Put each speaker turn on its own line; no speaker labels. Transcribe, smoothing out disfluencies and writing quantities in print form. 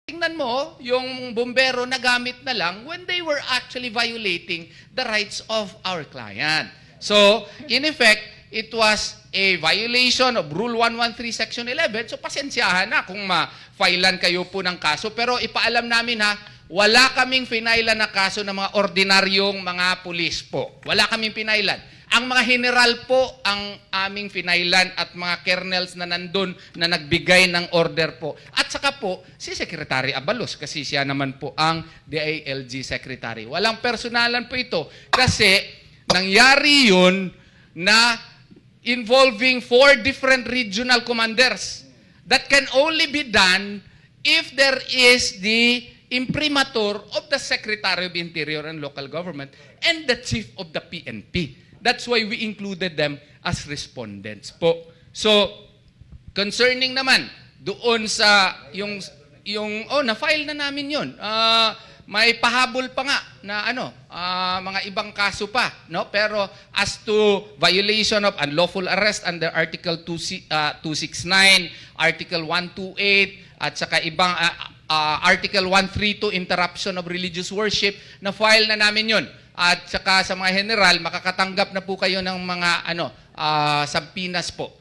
tingnan mo, yung bumbero nagamit na lang when they were actually violating the rights of our client. So, in effect, it was a violation of Rule 113, Section 11. So, pasensyahan na kung ma-filean kayo po ng kaso. Pero ipaalam namin ha, wala kaming pinailan na kaso ng mga ordinaryong mga pulis po. Wala kaming pinailan. Ang mga general po ang aming finailan at mga kernels na nandun na nagbigay ng order po. At saka po, si Secretary Abalos kasi siya naman po ang DILG Secretary. Walang personalan po ito kasi nangyari yun na involving 4 different regional commanders. That can only be done if there is the imprimatur of the Secretary of Interior and Local Government and the Chief of the PNP. That's why we included them as respondents po. So, concerning naman doon sa na-file na namin 'yon. May pahabol pa nga na mga ibang kaso pa, no? Pero as to violation of unlawful arrest under Article 269, Article 128 at saka ibang Article 132 interruption of religious worship, na file na namin 'yon. At saka sa mga general, makakatanggap na po kayo ng mga subpoenas po